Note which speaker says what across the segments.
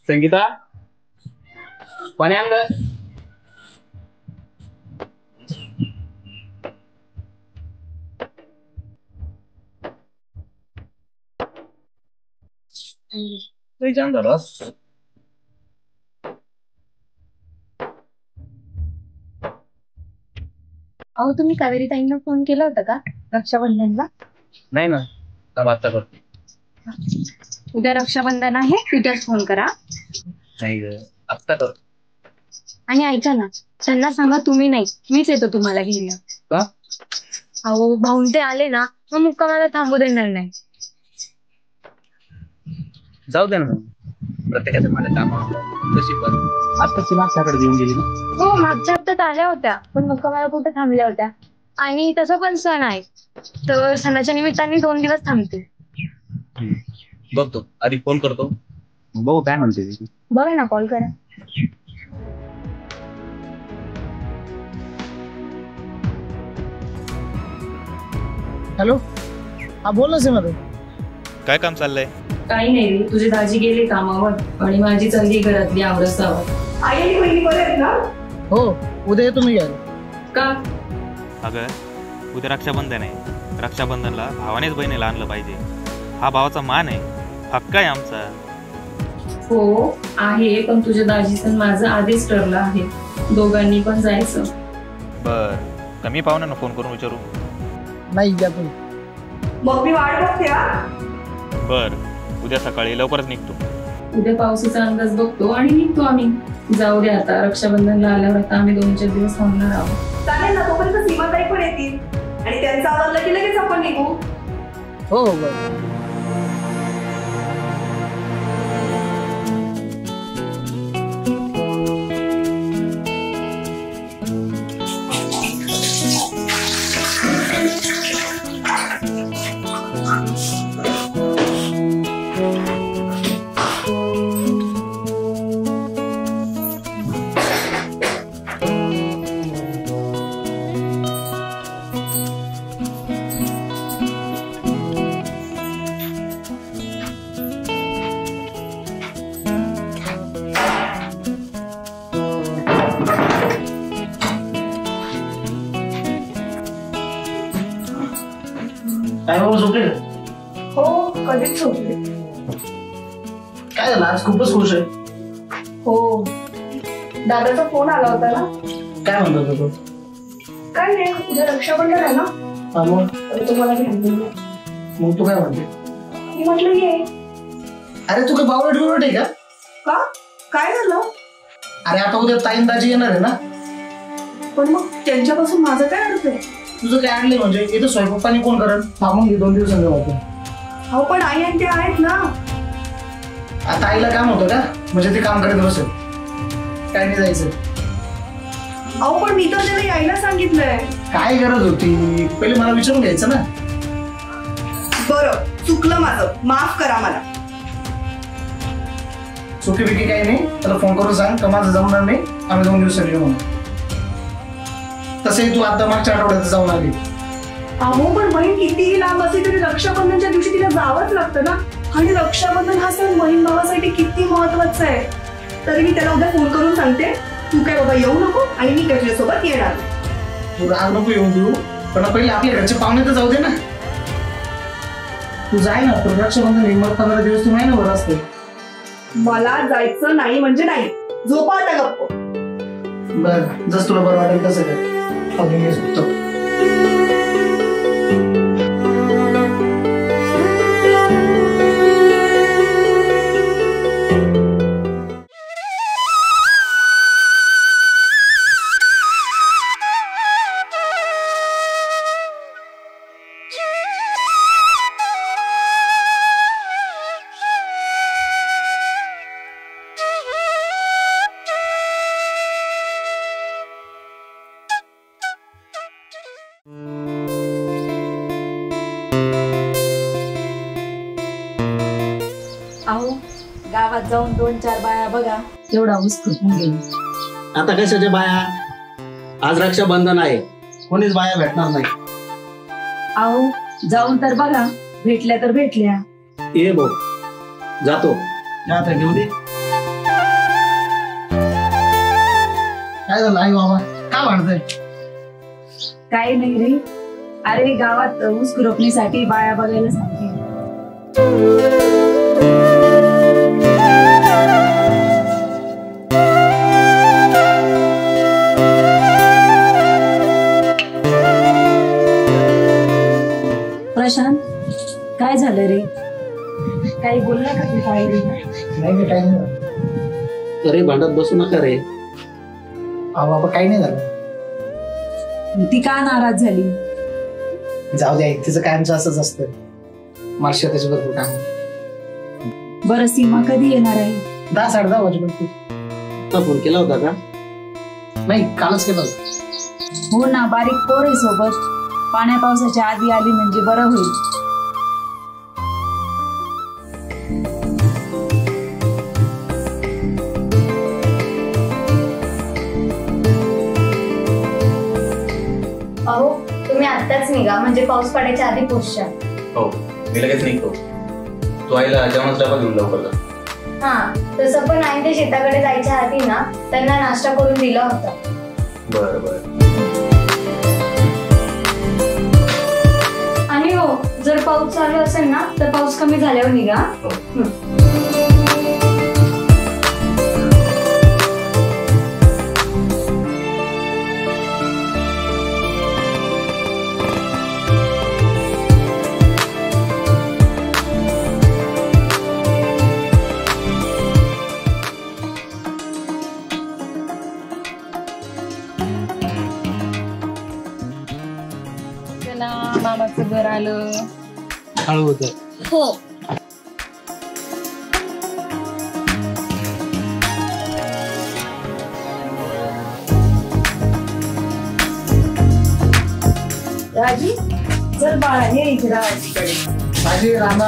Speaker 1: संगीता पाणी आणलं.
Speaker 2: अहो तुम्ही कावेरी ताईंना फोन केला होता का रक्षाबंधनला?
Speaker 1: नाही ना, आता करतो.
Speaker 2: उद्या रक्षाबंधन आहे, उद्याच फोन करा.
Speaker 1: नाही ग, आत्ता कर.
Speaker 2: आणि ऐका ना, त्यांना सांगा तुम्ही नाही, मीच येतो तुम्हाला घ्यायला.
Speaker 1: का?
Speaker 2: अहो भाऊन ते आले ना, मग मुक्कामाला थांबू देणार नाही.
Speaker 1: जाऊ दे ना, प्रत्येकाचं मला काम असतं. तशी पण आत्ताची मागच्याकडे देऊन गेली ना.
Speaker 2: हो मागच्या हप्त्यात आल्या होत्या, पण मुक्कामाला कुठे थांबल्या होत्या. आणि तसं पण सण आहे, तर सणाच्या निमित्ताने 2 दिवस थांबते.
Speaker 1: बघतो, आधी फोन करतो, बघू काय म्हणते ती.
Speaker 2: बघा ना, कॉल करा.
Speaker 3: हॅलो, हा बोल ना सीमा.
Speaker 4: काय काम चाललंय?
Speaker 5: काही नाही रे, तुझे दाजी गेले कामावर आणि माझी चालली घरातली आवरसावर. आई आणि बहिणी बरे आहेत ना?
Speaker 3: हो, उद्या येतो मी घ्यायला.
Speaker 5: का?
Speaker 4: अगं उद्या रक्षाबंधन आहे. रक्षाबंधनला भावानेच बहिणीला आणलं पाहिजे. हा भावाचा मान आहे, हक्क आहे आमचा.
Speaker 5: हो आहे, पण तुझ्या दाजीचं माझं आधीच ठरलं आहे, दोघांनी पण जायचं.
Speaker 4: बर, कमी पाहुण्यांना फोन करून विचारू.
Speaker 3: नाही द्या तुम्ही.
Speaker 5: मग मी वाट बघते.
Speaker 4: बर, उद्या सकाळी लवकरच निघतो.
Speaker 5: उद्या पावसाचा अंदाज बघतो आणि निघतो आम्ही. जाऊ दे आता, रक्षाबंधनला आल्यावर आता आम्ही 2-4 दिवस थांबणार आहोत. चालेल ना, तोपर्यंत सीमाताई पण येतील आणि त्यांचं आवडलं की लगेच आपण निघू.
Speaker 3: हो हो बरं. काय बाबा झोपले का?
Speaker 5: हो, कधीच झोपले.
Speaker 3: काय झालं आज? खूपच खुश आहे.
Speaker 5: हो, दादाचा फोन आला होता ना.
Speaker 3: काय म्हणतो तो?
Speaker 5: काय नाही, उद्या रक्षाबंधन आहे ना,
Speaker 3: हा मग
Speaker 5: तुम्हाला घ्यायला.
Speaker 3: मग तू काय म्हणते?
Speaker 5: मी म्हटलं ये.
Speaker 3: अरे तू काय बावळट बिवळट आहे का?
Speaker 5: का? काय झालं?
Speaker 3: अरे आता उद्या ताईन दाजी येणार आहे ना.
Speaker 5: पण मग त्यांच्यापासून माझं काय अर्थ आहे?
Speaker 3: तुझं काय आणलंय म्हणजे? इथं स्वयंपाक पाणी कोण करेल? थांबून घे 2 दिवसांनी होतं.
Speaker 5: हो पण आई आणि ते आहेत ना.
Speaker 3: आता आईला काम होतं का? म्हणजे ते काम करत बसेल. काय नाही जायचं.
Speaker 5: अहो पण मी तर त्याला यायला सांगितलंय.
Speaker 3: काय गरज होती? पहिले मला विचारून घ्यायचं ना.
Speaker 5: बरं, चुकलं माझं, माफ करा मला.
Speaker 3: चुकी बिकी काही नाही. त्याला फोन करून सांग का माझं जमणार नाही, आम्ही 2 दिवसांनी येऊ. तसंही तू आता मागच्या आठवड्यात जाऊन आली.
Speaker 5: अहो पण बहीण कितीही लांब असली तरी रक्षाबंधनच्या दिवशी तिला जावंच लागतं ना. आणि रक्षाबंधन हा सण बहीण भावासाठी किती महत्वाचा आहे. तरी मी त्याला उद्या फोन करून सांगते, तू काय बाबा येऊ नको आणि मी त्याच्यासोबत येणार.
Speaker 3: तू राग नको येऊन देऊ, पण पहिले आपल्या घरचे पाहुणे तर जाऊ दे ना. तू जाय ना, पण रक्षाबंधन मग 15 दिवस तू महिनाभर असते.
Speaker 5: मला जायचं नाही म्हणजे नाही. झोपा आता गप्प.
Speaker 3: बरं, जस तुला बरं वाटेल तसं कर. मी झोपतो.
Speaker 5: अहो गावात जाऊन 2-4 बाया बघा, एवढा उत्सुक होऊन गेली.
Speaker 6: आता कशाच्या बाया? आज रक्षाबंधन आहे, कोणीच बाया भेटणार नाही.
Speaker 5: अहो जाऊन तर बघा, भेटल्या तर भेटल्या.
Speaker 6: ये भाऊ, जातो.
Speaker 3: आता घेऊ दे. काय झालं आई बाबा, काय वाटतंय?
Speaker 5: काही नाही रे. अरे गावात ऊस खुरपणीसाठी बाया बघायला सांगते. प्रशांत, काय झालं रे? काही बोलला का तू? काय रे?
Speaker 3: नाही काही नाही.
Speaker 6: अरे भांडत बसू नका रे.
Speaker 3: बाबा काही नाही झालं.
Speaker 5: ती का नाराज झाली?
Speaker 3: जाऊ दे, तिचं कायमचं असंच असतं. मला शेताची भरपूर काम.
Speaker 5: बरं, सीमा कधी येणार आहे?
Speaker 3: 10-10:30 वाजेपर्यंत.
Speaker 6: फोन केला होता का?
Speaker 3: नाही, कालच केला होता.
Speaker 5: हो ना, बारीक पोर आहे सोबत. पाण्या पावसाच्या आधी आली म्हणजे बरं होईल.
Speaker 2: अहो तुम्ही आत्ताच निघा, म्हणजे पाऊस पडायच्या आधी पोहोचशाल.
Speaker 4: हो, मी लगेच निघतो. तू आईला जेवणाचा डबा घेऊन लवकर जा.
Speaker 2: हा, तसं पण आई ते शेताकडे जायच्या आधी ना त्यांना नाश्ता करून दिला होता.
Speaker 4: बरं बरं.
Speaker 2: आणि हो, जर पाऊस चालू असेल ना तर पाऊस कमी झाल्यावर निघा.
Speaker 4: हो.
Speaker 5: मामाचं घर आलं.
Speaker 3: हळू होत.
Speaker 2: हो.
Speaker 5: राजी, चल बाळा, हे इकडे आजीकडे.
Speaker 3: माझी राम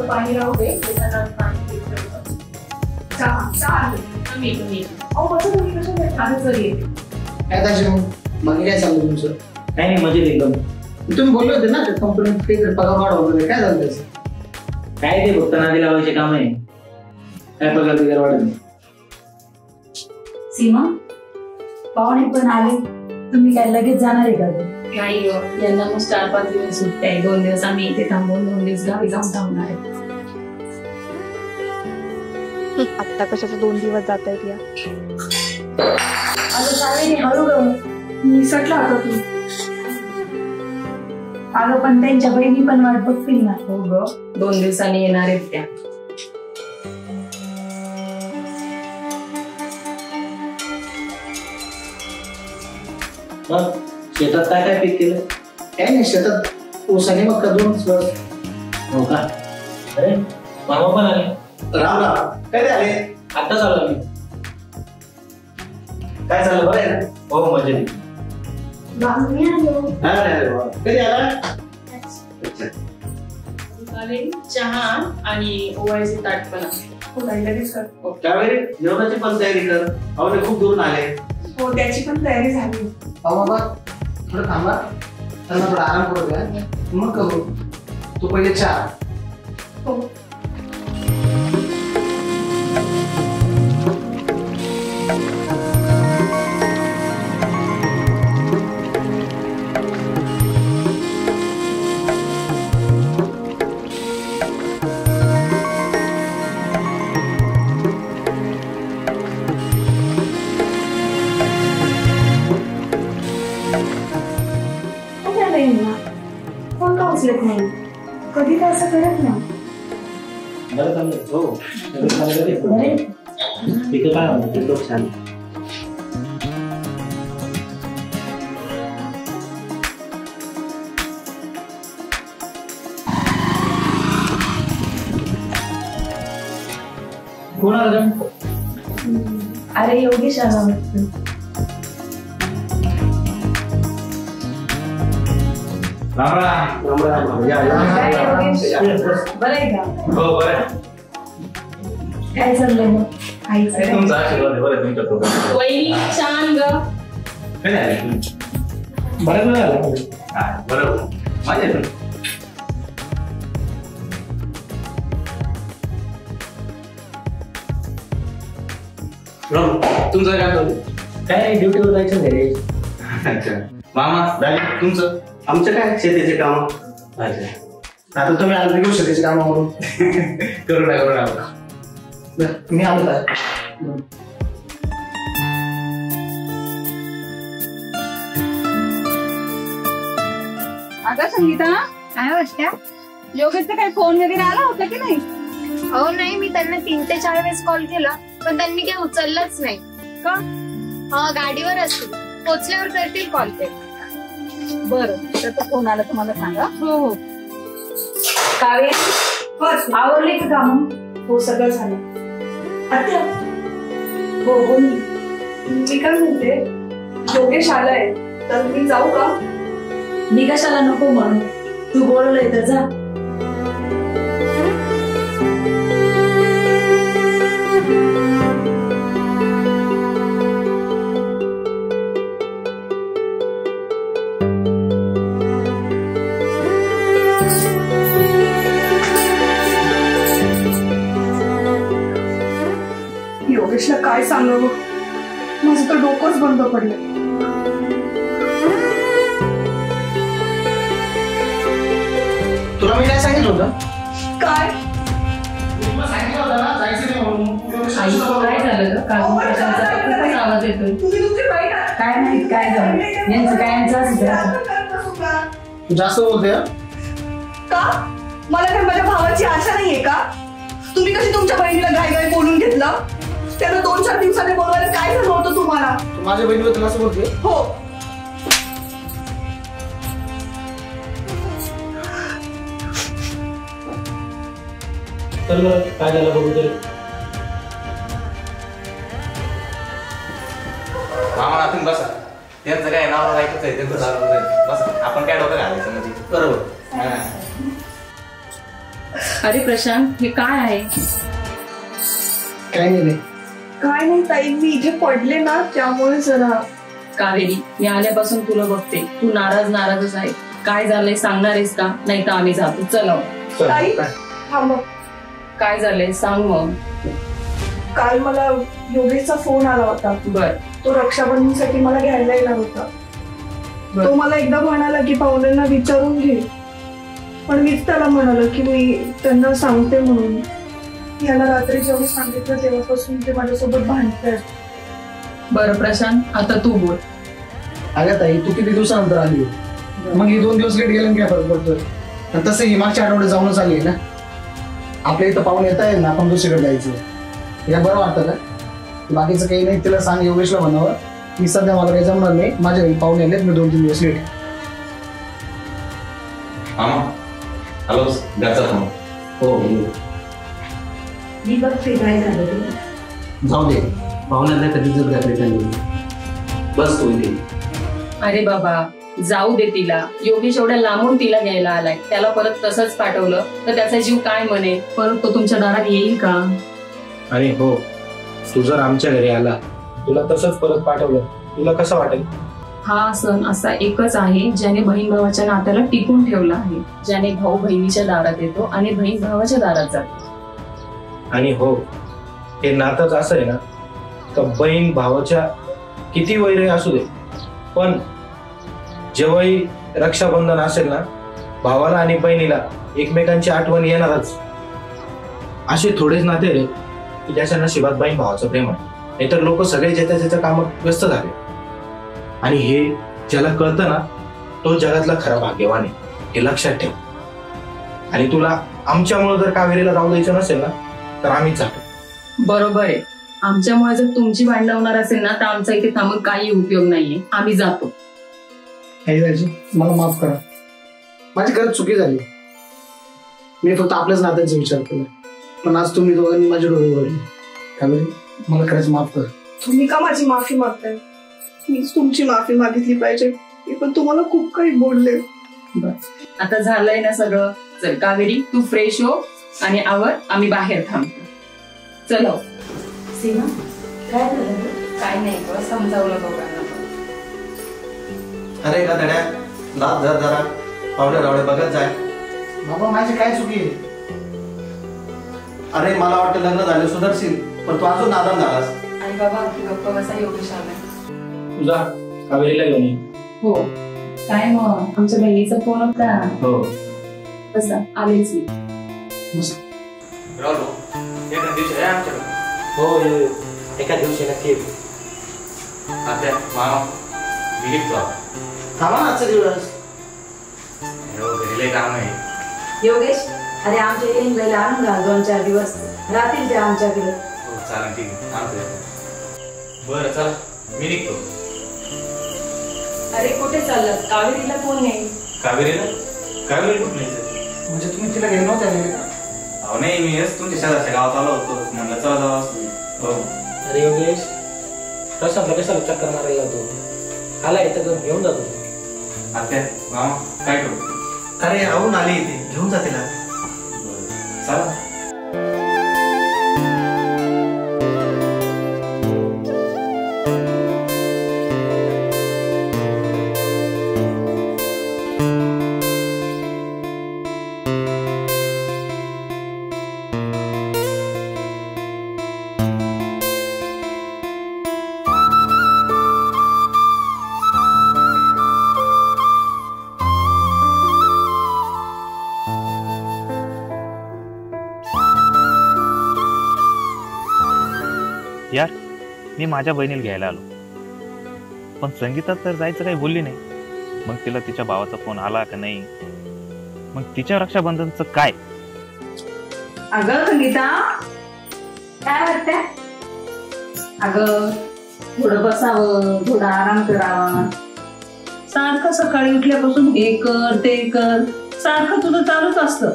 Speaker 5: पाणी राहू दे.
Speaker 3: काय दाजी, मग काय चाललं तुमचं?
Speaker 6: काही नाही, मजेत एकदम.
Speaker 3: तुम्ही बोलले होते ना कंपनीत काही पगार वाढ वगैरे, काय झालं त्याचं?
Speaker 6: काय ते फक्त नादी लावायचे काम आहे. काय पगार बिगार वाढत नाही.
Speaker 5: सीमा, पाहुणे पण आले. तुम्ही काय लगेच जाणार आहे का?
Speaker 7: नाही हो, यांना मग 4-5 दिवस सुट्ट्या आहे. 2 दिवस आम्ही इथे थांबून 2 दिवस गावी जाऊन थांबणार आहे.
Speaker 2: आत्ता कशाचं 2 दिवस जात आहेत या?
Speaker 5: अगं सावेरी, हळू ग. निसटला होता तू. अगं पण त्यांच्या बहिणी पण वाट बघतील ना.
Speaker 7: हो ग, 2 दिवसांनी येणार आहेत त्या.
Speaker 6: शेतात काय काय पीक केलं?
Speaker 3: काय नाही, शेतात ऊसाने मग 2 बस.
Speaker 6: हो का? अरे मामा पण आले.
Speaker 3: राम राम. कधी आले?
Speaker 6: आत्ताच आलो मी. काय चाललं, बरं आहे ना? हो, मजेत.
Speaker 3: कधी आला?
Speaker 7: चहा आणि ओवायचे ताट पण आहे.
Speaker 6: त्यावेळी जेवणाची पण तयारी कर. अहो खूप दूरून आले.
Speaker 5: हो, त्याची पण तयारी झाली.
Speaker 3: बाबा थोडं थांबा, त्यांना थोडा आराम करू द्या, मग करू. तू पहिले चहा.
Speaker 5: हो. कोण का उचलत नाही? कधी तर असं करत नाही.
Speaker 6: हो, पिकं काय म्हणतात? लोक छान. कोण आलं?
Speaker 5: अरे योगेश आला वाटतं. काय योगेश, बरं आहे का?
Speaker 4: हो बरं.
Speaker 5: काय चाललंय मग?
Speaker 4: तुमचा आशीर्वाद आहे बरं तुमच्या प्रोग्राम.
Speaker 7: वहिनी छान ग.
Speaker 4: काय झालं?
Speaker 3: बरं झालं.
Speaker 4: बरोबर माझ्या तुमचं काय चालू?
Speaker 6: काय ड्युटीवर जायचं घरी.
Speaker 4: अच्छा मामा तुमचं?
Speaker 6: आमचं काय शेतीचे काम.
Speaker 4: अच्छा
Speaker 3: आता तुम्ही आज घेऊ शकते कामावरून.
Speaker 4: करू ना
Speaker 3: मी आलो.
Speaker 5: अगं संगीता,
Speaker 2: काय वाटत्या?
Speaker 5: योगेशचा काही फोन वगैरे आला होता की नाही?
Speaker 2: अहो नाही, मी त्यांना 3 ते 4 वेळेस कॉल केला पण त्यांनी काही उचललंच नाही.
Speaker 5: का?
Speaker 2: गाडीवर असतील, पोचल्यावर करतील कॉल ते.
Speaker 5: बरं, त्याचा फोन आला तुम्हाला सांगा.
Speaker 2: हो हो.
Speaker 5: काव्य आवडले का काम? हो सगळं झालं. आत्या हो हो मी काय म्हणते, योगेश आलाय तर मी जाऊ का?
Speaker 7: मी कशाला नको म्हणू, तू बोलवलंय तर जा.
Speaker 5: योगेशला काय सांगावं, माझं तर डोकंच बंद पडलं.
Speaker 3: तुला मी काय सांगितलं होतं?
Speaker 5: काय
Speaker 3: सांगितलं होतं ना जायचं नाही म्हणून.
Speaker 7: काय झालं ग? खूपच आवाज येतोय.
Speaker 5: तुम्ही तुमची बाई ना.
Speaker 7: काय माहित काय झालं, यांचं काय यांचं असतं.
Speaker 3: तू जास्त बोलते.
Speaker 5: का? मला काय माझ्या भावाची आशा नाहीये का? तुम्ही कशी तुमच्या बहिणीला घाई बोलून घेतलं? त्याला 2-4 दिवसांनी बोलवायला काय झालं होतं तुम्हाला?
Speaker 3: तू माझ्या बहिणीबद्दल असं बोलते?
Speaker 5: हो.
Speaker 6: तर काय झालं बघू तरी.
Speaker 4: मामा तुम्ही बसा. त्यांचं काय नाव ऐकूच आहे, त्यांचं चालू आहे. बसा, आपण काय डोकं घालायचं म्हणजे.
Speaker 6: बरोबर.
Speaker 7: अरे प्रशांत, हे काय आहे?
Speaker 3: काय नाही.
Speaker 5: काय नाही ताई, मी इथे पडले ना त्यामुळे जरा.
Speaker 7: कावेरी, मी आल्यापासून तुला बघते, तू नाराजच आहे. काय झालंय सांगणार आहेस का? नाही तर आम्ही जातो. चला.
Speaker 5: ताई थांब.
Speaker 7: काय झालंय सांग मग.
Speaker 5: काल मला योगेशचा फोन आला होता.
Speaker 7: बर.
Speaker 5: तो रक्षाबंधनसाठी मला घ्यायला येणार होता. तो मला एकदा म्हणाला की पाहुण्यांना विचारून घे, पण मीच त्याला म्हणाल की मी त्यांना सांगते म्हणून. याला रात्री जेव्हा सांगितलं तेव्हापासून ते माझ्यासोबत भांडतायत.
Speaker 7: बरं प्रशांत, आता तू बोल.
Speaker 3: अगं ताई, तू किती दिवसानंतर आली, मग ही 2 दिवस लेट गेले काय फरक पडतोय? तसं ही मागच्या आठवड्यात जाऊनच आली ना. आपल्या इथं पाहून येता येईल ना, आपण दुसरीकडे जायचं. या बरं वाटतं का? बाकीचं काही नाही, तिला सांग योगेशला म्हणावं मी सध्या मला काही जमणार नाही, माझ्या घरी पाहुणे आलेत, मी 2-3 दिवस लेट.
Speaker 4: मामा हॅलो, घरचा फोन.
Speaker 3: हो
Speaker 7: मी बघते काय झालं.
Speaker 6: जाऊ दे, पाहुण्यांना कधी जर घातले त्यांनी. बस तू इथे.
Speaker 7: अरे बाबा जाऊ दे तिला. योगेश एवढ्या लांबून तिला घ्यायला आलाय, त्याला परत तसंच पाठवलं तर त्याचा जीव काय म्हणेल? परत तो तुमच्या दारात येईल का?
Speaker 6: आणि हो, तू जर आमच्या घरी आला, तुला तसंच परत पाठवलं, तुला कसं वाटेल?
Speaker 7: हा सण असा एकच आहे ज्याने बहीण भावाच्या नात्याला टिकून ठेवला आहे, ज्याने भाऊ बहिणीच्या दारात येतो आणि बहीण भावाच्या दारात जातो.
Speaker 6: आणि हो, हे नातंच असं आहे ना, तर बहीण भावाच्या किती वैर असू दे, पण जेव्हाही रक्षाबंधन असेल ना, भावाला आणि बहिणीला एकमेकांची आठवण येणारच. असे थोडेच नाते रे की ज्याच्या नशिबात बहीण भावाचं प्रेम आहे. नाहीतर लोक सगळे ज्याच्या कामात व्यस्त झाले. आणि हे ज्याला कळतं ना, तो जगातला खरा भाग्यवान आहे, हे लक्षात ठेव. आणि तुला आमच्यामुळे जर कावेरीला जाऊ द्यायचं नसेल ना, तर आम्हीच जातो.
Speaker 7: बरोबर आहे. आमच्यामुळे जर तुमची भांडण होणार असेल ना, तर आमचा इथे थांबून काही उपयोग नाहीये. आम्ही जातो.
Speaker 3: मला माफ करा, माझी खरंच चुकी झाली. मी फक्त आपल्याच नात्यांचा विचार केला, पण आज तुम्ही दोघांनी माझी डोळे उघडले. कावेरी, मला खरंच माफ कर.
Speaker 5: तुम्ही का माझी माफी मागताय? मीच तुमची माफी मागितली पाहिजे. मी पण तुम्हाला खूप काही बोलले.
Speaker 7: आता झालंय ना सगळं. चल कावेरी, तू फ्रेश हो आणि आवर, आम्ही बाहेर थांबतो. चलो. सीमा काय झालं? काय नाही ग, समजावलं दोघांना पण.
Speaker 3: अरे का धड्या लाभ धर जरा पावडे रावडे बघत जाय. बाबा माझी काय चुकी आहे? अरे मला वाटतं लग्न झालं सुधरशील, पण तू अजून नादान झालास.
Speaker 7: आणि बाबा गप्प बसा, योगेश आलाय.
Speaker 6: तुझा कावेरीला घेऊन ये.
Speaker 7: हो काय मग आमच्या बहिणीचा फोन होता.
Speaker 6: हो
Speaker 7: बसा आलेच मी.
Speaker 4: राहुल एका दिवशी आहे आमच्याकडे.
Speaker 6: हो ये. एका दिवशी नक्की ये.
Speaker 4: आता मामा मी निघतो.
Speaker 3: थांबा ना आजचा दिवस.
Speaker 4: घरी लय काम आहे.
Speaker 8: योगेश, अरे आमच्या इंग्लंडला आणून घाल 2-4 दिवस राहतील त्या आमच्याकडे.
Speaker 4: हो चालेल, ठीक आहे आणतो. बरं चला मी निघतो.
Speaker 7: अरे कुठे चाललात? कावेरीला फोन नाही.
Speaker 4: कावेरीला? कावेरी कुठं नाही?
Speaker 3: म्हणजे तुम्ही तिला घेऊन नव्हते आलेले का?
Speaker 4: अहो नाही, मी हेच तुमच्या शेजारच्या गावात आलो होतो, म्हणलं चला जावा. हो
Speaker 6: अरे योगेश, प्रशांतला कशाला चक्कर मारायला तो आला इथं घेऊन जातो.
Speaker 4: आत्या मामा काय करू?
Speaker 3: अरे आवून आली इथे, घेऊन जा तिला.
Speaker 4: चला. यार मी माझ्या बहिणीला घ्यायला आलो, पण संगीता तर जायचं काही बोलली नाही. मग तिला तिच्या भावाचा फोन आला का नाही, मग तिच्या रक्षाबंधनचं काय?
Speaker 8: अगं संगीता,
Speaker 2: काय वाटतंय?
Speaker 8: अगं थोडं बसावं, थोडा आराम करावा. सारखं सकाळी उठल्यापासून हे कर ते कर, सारखं तुझं चालूच असतं.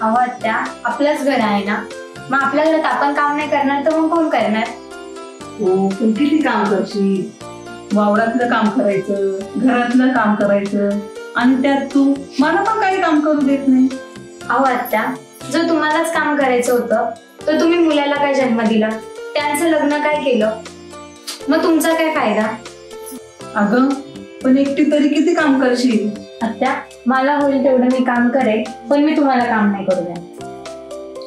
Speaker 2: अहो आत्या, आपलंच घर आहे ना, मग आपल्या घरात आपण काम नाही करणार तर मग कोण करणार?
Speaker 8: हो पण किती काम करशील? वावरातलं काम करायचं, घरातलं काम करायचं, आणि त्यात तू मला पण काही काम करू देत नाही.
Speaker 2: अहो आत्या, जर तुम्हालाच काम करायचं होतं तर तुम्ही मुलाला काय जन्म दिला, त्यांचं लग्न काय केलं, मग तुमचा काय फायदा?
Speaker 8: अगं पण एकटी तरी किती काम करशील?
Speaker 2: आत्या, मला होईल तेवढं मी काम करेन, पण मी तुम्हाला काम नाही करू द्या.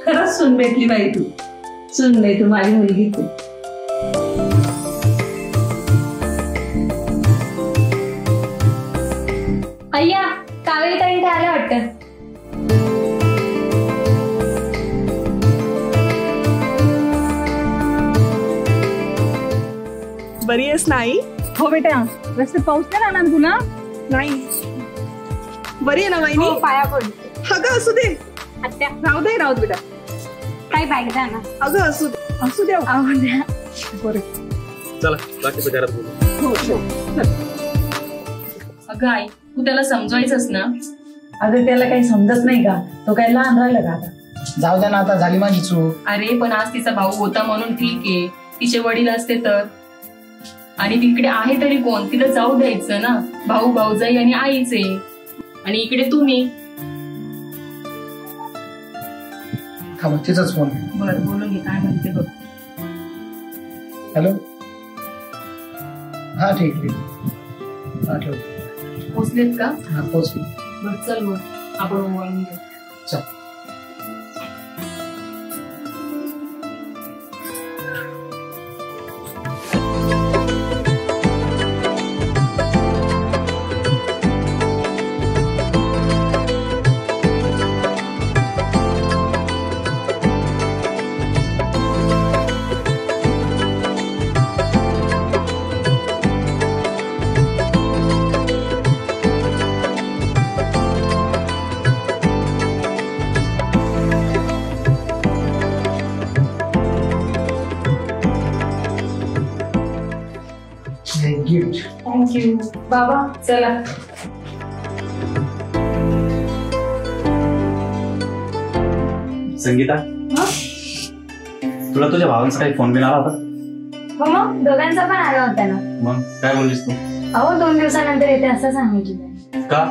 Speaker 8: खरंच सून भेटली बाई तू. सून नाही, तू माझी मुलगीच आहे.
Speaker 2: अय्या, कावेरी ताई इथे आल्या वाटतं.
Speaker 5: बरी आहेस नाही?
Speaker 8: हो बेटा, रस्त्यात पाऊस नाही राहणार तुला?
Speaker 5: नाही. बरी आहे ना वहिनी?
Speaker 2: पाया पडते.
Speaker 5: अगं असू दे.
Speaker 2: आत्या,
Speaker 5: राहू दे बेटा.
Speaker 2: काही बॅग द्या ना.
Speaker 5: अगं असू दे.
Speaker 2: अहो द्या.
Speaker 5: बरं.
Speaker 4: चला बाकीचं घरात बोलू.
Speaker 5: हो.
Speaker 7: अगं आई, तू त्याला समजवायचंस ना.
Speaker 8: अगं त्याला काही समजत नाही का? तो काय लहान राहिला का आता?
Speaker 3: जाऊ द्या ना, आता झाली माझी चूक.
Speaker 7: अरे पण आज तिचा भाऊ होता म्हणून ठीक आहे, तिचे वडील असते तर. आणि तिकडे आहे तरी कोण, तिला जाऊ द्यायचं ना. भाऊ भाऊजाई आणि आईच आहे, आणि इकडे तुम्ही.
Speaker 3: थांबा, तिचाच फोन.
Speaker 7: बरं बोलून घे, काय म्हणते बघ.
Speaker 3: हॅलो. हा ठीक ठीक. हा ठेव.
Speaker 7: पोचलेत का?
Speaker 3: हा पोचली.
Speaker 7: बरं चल मग आपण ओवाळून घेऊ.
Speaker 3: चल. गिफ्ट.
Speaker 7: थँक्यू बाबा. चला.
Speaker 4: संगीता, तुला तुझ्या भावांचा काही फोन बिन आला होता?
Speaker 2: हो मग दोघांचा पण आला होता ना.
Speaker 4: मग काय बोललीस तू?
Speaker 2: अहो 2 दिवसानंतर येते असं सांगितलं.
Speaker 4: का?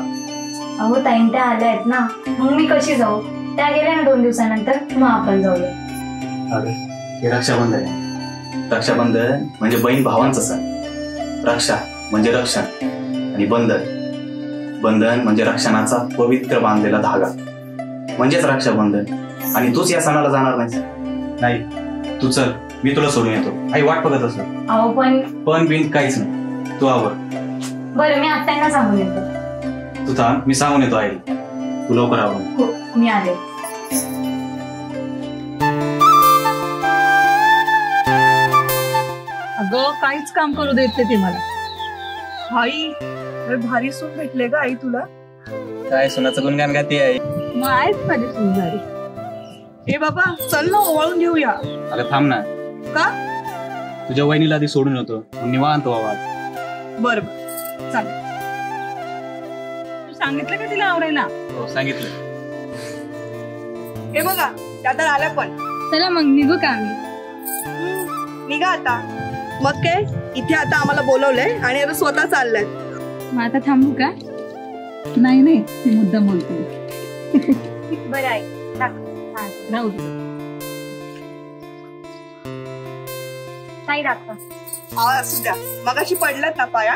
Speaker 2: अहो ताईन त्या आल्या आहेत ना, मग मी कशी जाऊ? त्या गेल्या ना 2 दिवसानंतर, मग आपण जाऊया.
Speaker 4: अरे हे रक्षाबंधन आहे,
Speaker 9: रक्षाबंधन म्हणजे बहीण भावांचा सण. रक्षा म्हणजे रक्षण आणि बंधन म्हणजे रक्षणाचा पवित्र बांधलेला धागा म्हणजेच रक्षाबंधन. आणि तूच या सणाला जाणार नाहीस. नाही तू चल, मी तुला सोडून येतो. आई वाट बघत असत.
Speaker 2: अहो
Speaker 9: पण बिन काहीच नाही, तू आवर.
Speaker 2: बरं मी आत्यांना सांगून येतो.
Speaker 9: तू थांब, मी सांगून येतो आई. तू लवकर आवर.
Speaker 2: हो मी आले.
Speaker 8: अगं काहीच काम करू देत नाही ते मला.
Speaker 5: आई लय भारी सून भेटले का आई तुला?
Speaker 1: काय सोनाचं गुणगान गाते आहे.
Speaker 8: मग आहेच माझी सुंदरी.
Speaker 5: ए बाबा चल ना ओवाळून घेऊया.
Speaker 1: अगं थांब ना.
Speaker 5: का?
Speaker 1: तुझ्या वहिनीला आधी सोडून होतो, निवांत व्हावा.
Speaker 5: बर बर चालेल.
Speaker 8: तू सांगितलं का तिला आवरायला?
Speaker 1: हो सांगितलं.
Speaker 5: हे बघा त्या तर आल्या पण.
Speaker 2: चला मग निघू का आम्ही?
Speaker 5: निघा आता. मग काय इथे आता आम्हाला बोलवलंय आणि आता स्वतः चाललंय.
Speaker 2: मग आता थांबू का?
Speaker 8: नाही नाही, ती मुद्दाम बोलते.
Speaker 2: बरं आहे
Speaker 8: राहू दे.
Speaker 2: नाही दाखवा.
Speaker 5: असू द्या, मगाशी पडलात ना पाया.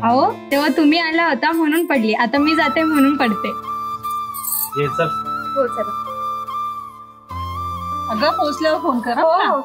Speaker 2: अहो तेव्हा तुम्ही आला होता म्हणून पडली, आता मी जाते म्हणून पडते.
Speaker 1: ये चल.
Speaker 2: हो चला.
Speaker 8: अगं पोचल्यावर फोन करा.
Speaker 2: हो हो.